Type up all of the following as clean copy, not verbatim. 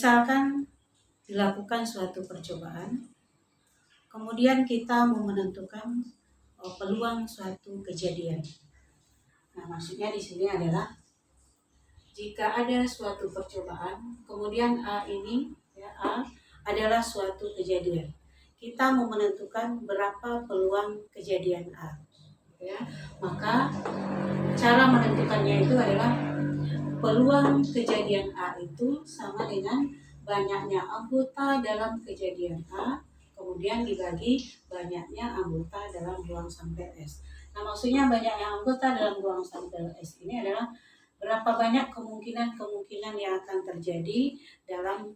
misalkan dilakukan suatu percobaan, kemudian kita mau menentukan peluang suatu kejadian. Nah, maksudnya di sini adalah jika ada suatu percobaan, kemudian A ini, ya, A adalah suatu kejadian. Kita mau menentukan berapa peluang kejadian A. Ya, maka cara menentukannya itu adalah peluang kejadian A itu sama dengan banyaknya anggota dalam kejadian A, kemudian dibagi banyaknya anggota dalam buang sampel S. Nah, maksudnya banyaknya anggota dalam buang sampel S ini adalah berapa banyak kemungkinan yang akan terjadi dalam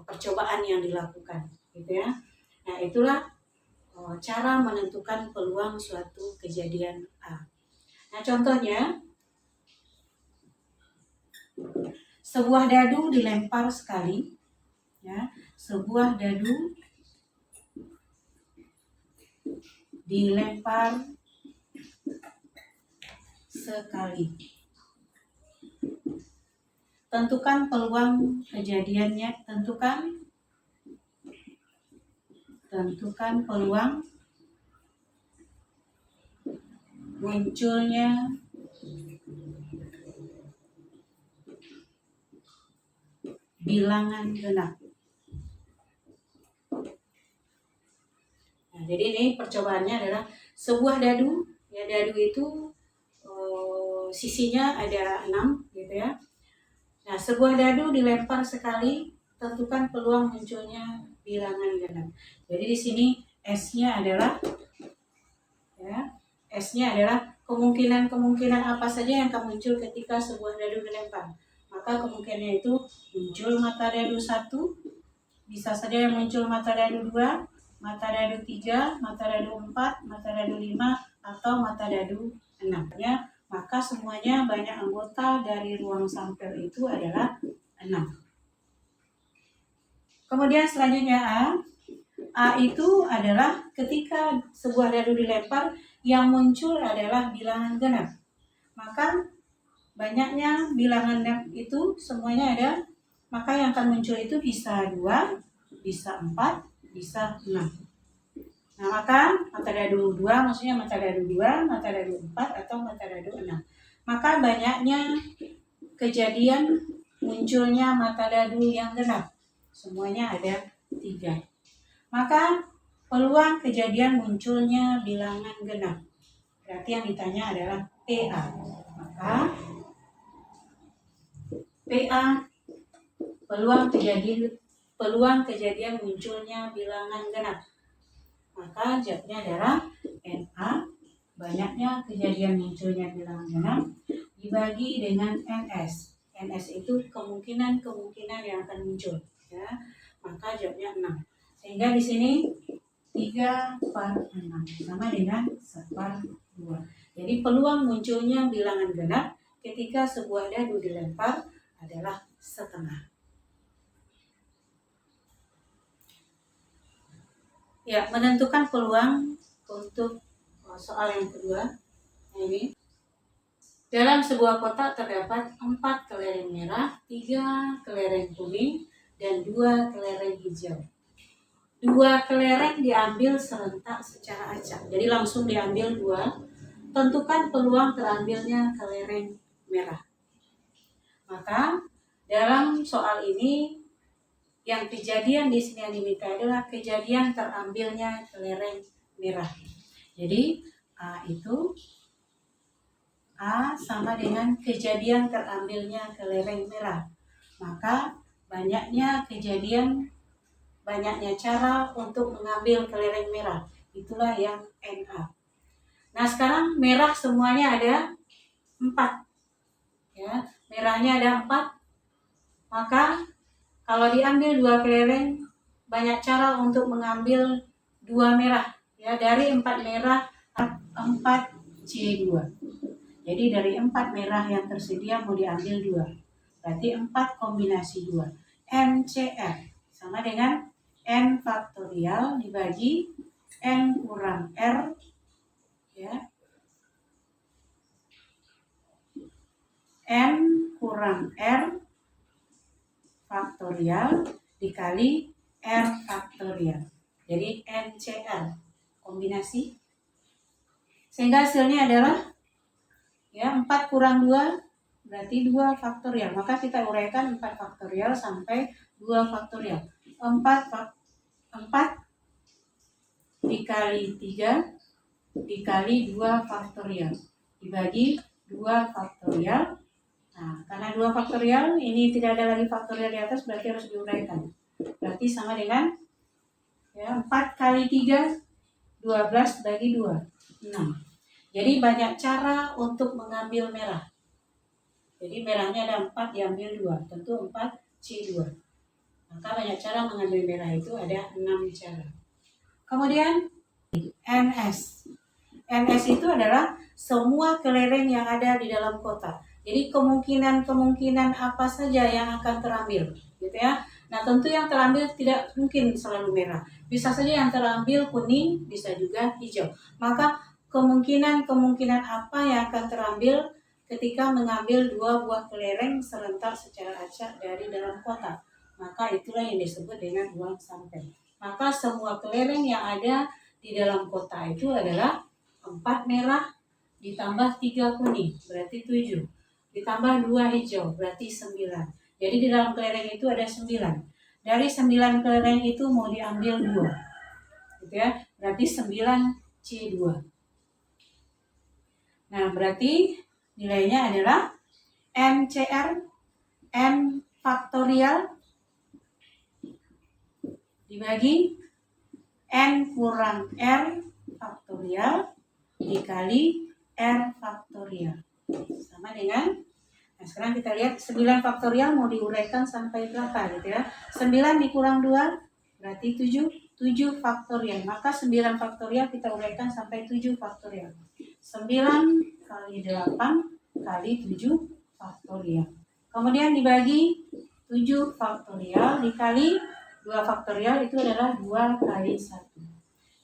percobaan yang dilakukan, gitu ya. Nah, itulah cara menentukan peluang suatu kejadian A. Nah, contohnya, sebuah dadu dilempar sekali, ya, sebuah dadu dilempar sekali. Tentukan peluang kejadiannya, tentukan peluang munculnya bilangan genap. Nah, jadi ini percobaannya adalah sebuah dadu, ya, dadu itu sisinya ada 6, gitu ya. Nah, sebuah dadu dilempar sekali, tentukan peluang munculnya bilangan genap. Jadi di sini S-nya adalah, ya, S-nya adalah kemungkinan apa saja yang akan muncul ketika sebuah dadu dilempar. Maka kemungkinannya itu muncul mata dadu 1, bisa saja yang muncul mata dadu 2, mata dadu 3, mata dadu 4, mata dadu 5, atau mata dadu 6. Ya, maka semuanya banyak anggota dari ruang sampel itu adalah 6. Kemudian selanjutnya A itu adalah ketika sebuah dadu dilempar, yang muncul adalah bilangan genap. Maka banyaknya bilangan genap itu semuanya ada, maka yang akan muncul itu bisa 2, bisa 4, bisa 6. Nah, maka mata dadu 2 maksudnya mata dadu 2, mata dadu 4, atau mata dadu 6. Maka banyaknya kejadian munculnya mata dadu yang genap. Semuanya ada 3. Maka peluang kejadian munculnya bilangan genap. Berarti yang ditanya adalah PA. Maka PA peluang kejadian munculnya bilangan genap. Maka jawabnya adalah NA, banyaknya kejadian munculnya bilangan genap dibagi dengan NS. NS itu kemungkinan yang akan muncul, ya. Maka jawabnya 6. Sehingga di sini 3/6 sama dengan 1/2. Jadi peluang munculnya bilangan genap ketika sebuah dadu dilempar adalah setengah. Ya, menentukan peluang untuk soal yang kedua. Ini dalam sebuah kotak terdapat 4 kelereng merah, 3 kelereng kuning, dan 2 kelereng hijau. 2 kelereng diambil serentak secara acak. Jadi langsung diambil 2. Tentukan peluang terambilnya kelereng merah. Maka dalam soal ini yang kejadian di sini yang diminta adalah kejadian terambilnya kelereng merah. Jadi A sama dengan kejadian terambilnya kelereng merah. Maka banyaknya cara untuk mengambil kelereng merah. Itulah yang NA. Nah, sekarang merah semuanya ada 4. Ya, merahnya ada 4. Maka kalau diambil 2 kelereng, banyak cara untuk mengambil 2 merah. Ya, dari 4 merah 4 C2. Jadi dari 4 merah yang tersedia mau diambil 2. Berarti 4 kombinasi 2. NCF sama dengan N faktorial dibagi N kurang R, ya, N kurang R faktorial dikali R faktorial. Jadi NCR kombinasi. Sehingga hasilnya adalah 4 kurang 2 berarti 2 faktorial. Maka kita uraikan 4 faktorial sampai 2 faktorial. 4 dikali 3 dikali 2 faktorial dibagi 2 faktorial. Nah, karena 2 faktorial ini tidak ada lagi faktorial di atas, berarti harus diuraikan. Berarti sama dengan 4 kali 3 12 bagi 2 6. Jadi banyak cara untuk mengambil merah. Jadi merahnya ada 4 diambil 2, tentu 4 C2. Maka banyak cara mengambil merah itu ada 6 cara. Kemudian NS. NS itu adalah semua kelereng yang ada di dalam kotak. Jadi kemungkinan apa saja yang akan terambil, gitu ya. Nah, tentu yang terambil tidak mungkin selalu merah. Bisa saja yang terambil kuning, bisa juga hijau. Maka kemungkinan apa yang akan terambil ketika mengambil 2 buah kelereng serentak secara acak dari dalam kotak. Maka itulah yang disebut dengan uang sampel. Maka semua kelereng yang ada di dalam kotak itu adalah 4 merah ditambah 3 kuning, berarti 7. Ditambah 2 hijau, berarti 9. Jadi di dalam kelereng itu ada 9. Dari 9 kelereng itu mau diambil 2. Gitu ya. Berarti 9 C2. Nah, berarti nilainya adalah NCR N faktorial dibagi N kurang R faktorial dikali R faktorial. Sama dengan, nah sekarang kita lihat 9 faktorial mau diuraikan sampai berapa gitu ya. 9 dikurang 2 berarti 7. 7 faktorial. Maka 9 faktorial kita uraikan sampai 7 faktorial. 9 kali 8 kali 7 faktorial. Kemudian dibagi 7 faktorial dikali 2 faktorial itu adalah 2 kali 1.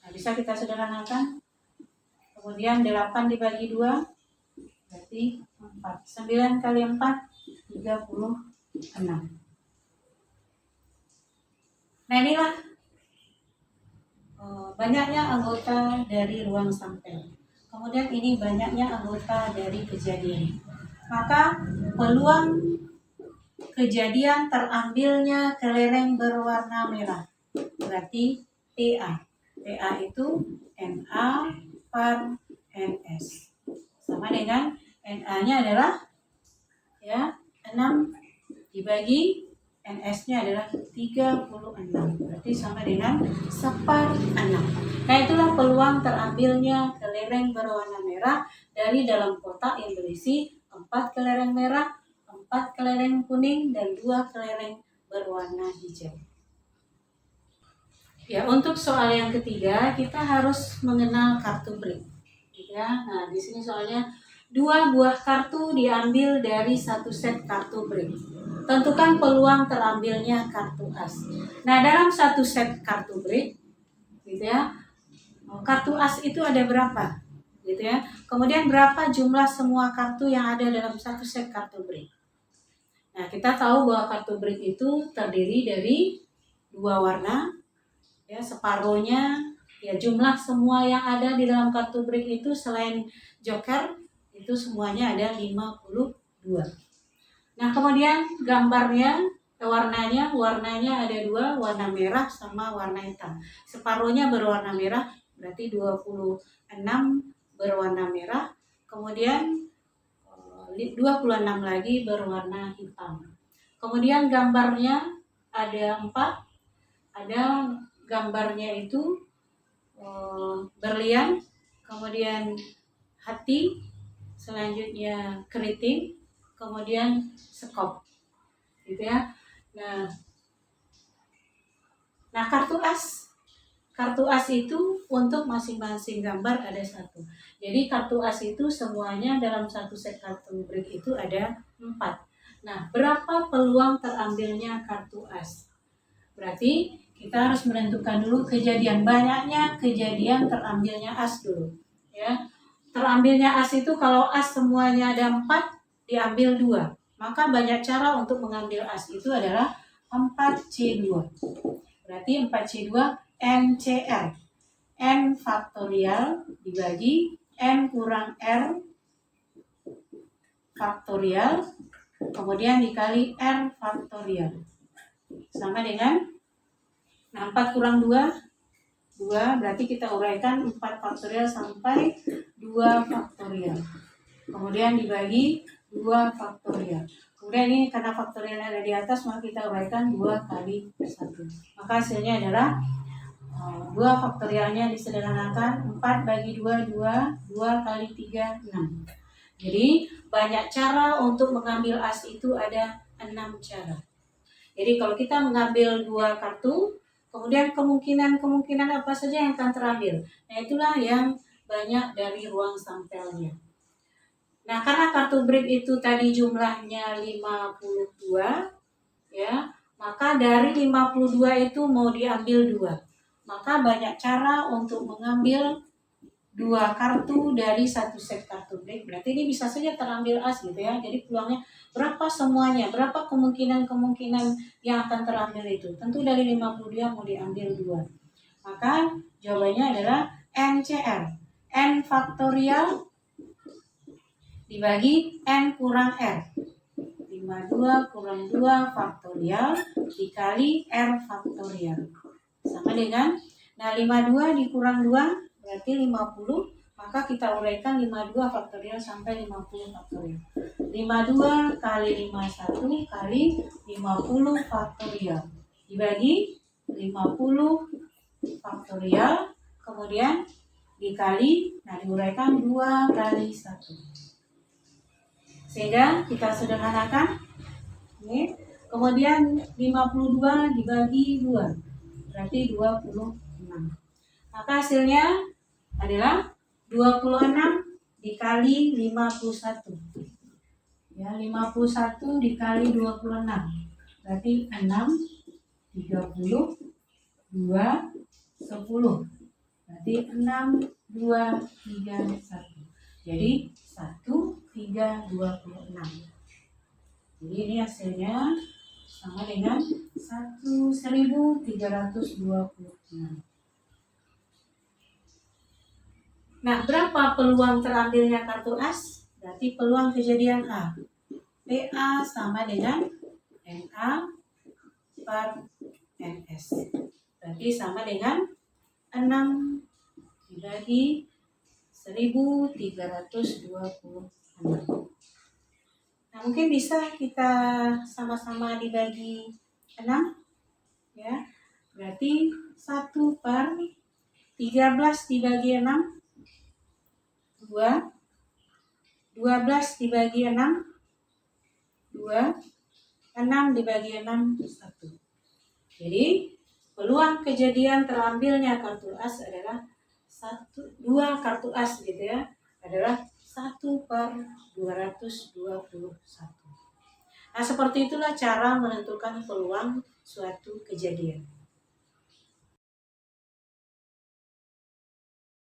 Nah, bisa kita sederhanakan. Kemudian 8 dibagi 2 berarti 4. 9 kali 4 36. Nah, inilah banyaknya anggota dari ruang sampel. Kemudian ini banyaknya anggota dari kejadian. Maka peluang kejadian terambilnya kelereng berwarna merah berarti TA. TA itu Na per NS. Sama dengan Na-nya adalah 6 dibagi NS-nya adalah 36. Berarti sama dengan 1/6. Nah, itulah peluang terambilnya kelereng berwarna merah dari dalam kotak yang berisi 4 kelereng merah, 4 kelereng kuning, dan 2 kelereng berwarna hijau. Ya, untuk soal yang ketiga kita harus mengenal kartu break. Ya, nah di sini soalnya 2 buah kartu diambil dari 1 set kartu break. Tentukan peluang terambilnya kartu as. Nah, dalam 1 set kartu break, gitu ya, kartu as itu ada berapa, gitu ya. Kemudian berapa jumlah semua kartu yang ada dalam 1 set kartu break. Nah, kita tahu bahwa kartu break itu terdiri dari 2 warna, ya, separuhnya, ya, jumlah semua yang ada di dalam kartu break itu selain joker itu semuanya ada 52. Nah, kemudian gambarnya, warnanya ada 2, warna merah sama warna hitam. Separuhnya berwarna merah, berarti 26 berwarna merah. Kemudian 26 lagi berwarna hitam. Kemudian gambarnya ada 4. Ada gambarnya itu berlian, kemudian hati, selanjutnya keriting, kemudian sekop, gitu ya. Nah, kartu as itu untuk masing-masing gambar ada 1. Jadi kartu as itu semuanya dalam 1 set kartu break itu ada 4. Nah, berapa peluang terambilnya kartu as? Berarti kita harus menentukan dulu kejadian, banyaknya kejadian terambilnya as dulu, ya. Terambilnya as itu kalau as semuanya ada 4 diambil 2. Maka banyak cara untuk mengambil as itu adalah 4C2. Berarti 4C2 NCR. N faktorial dibagi N kurang R faktorial, kemudian dikali R faktorial. Sama dengan 4 kurang 2, 2, berarti kita uraikan 4 faktorial sampai 2 faktorial. Kemudian dibagi 2 faktorial. Kemudian ini karena faktorial ada di atas, maka kita uraikan 2 kali 1. Maka hasilnya adalah 2 faktorialnya disederhanakan, 4 bagi 2, 2 kali 3, 6. Jadi banyak cara untuk mengambil as itu, ada 6 cara. Jadi kalau kita mengambil 2 kartu, kemudian kemungkinan apa saja yang akan terambil. Nah itulah yang banyak dari ruang sampelnya. Nah karena kartu brick itu tadi jumlahnya 52, ya, maka dari 52 itu mau diambil 2. Maka banyak cara untuk mengambil 2 kartu dari 1 set kartu brick. Berarti ini bisa saja terambil as gitu ya. Jadi peluangnya berapa semuanya, berapa kemungkinan yang akan terambil itu. Tentu dari 52 mau diambil 2. Maka jawabannya adalah NCR. N faktorial dibagi N kurang R. 52 kurang 2 faktorial dikali R faktorial. Sama dengan, nah 52 dikurang 2 berarti 50, maka kita uraikan 52 faktorial sampai 50 faktorial. 52 kali 51 kali 50 faktorial dibagi 50 faktorial, kemudian dikali, nah diuraikan 2 kali 1. Sehingga kita sederhanakan, ini, kemudian 52 dibagi 2 berarti 26. Maka hasilnya adalah 26 dikali 51. Ya, 51 dikali 26. Berarti 6, 30, 2, 10. Berarti 6, 2, 3, 1. Jadi 1, 3, 26. Jadi ini hasilnya sama dengan 1326. Nah, berapa peluang terambilnya kartu as? Berarti peluang kejadian A. PA sama dengan NA per NS. Berarti sama dengan 6 dibagi 1326. Nah, mungkin bisa kita sama-sama dibagi 6. Ya. Berarti 1 per 13 dibagi 6. 2, 12 dibagi 6, 2, 6 dibagi 6, 1. Jadi peluang kejadian terambilnya kartu as adalah 2 kartu as gitu ya, adalah 1 per 221. Nah seperti itulah cara menentukan peluang suatu kejadian.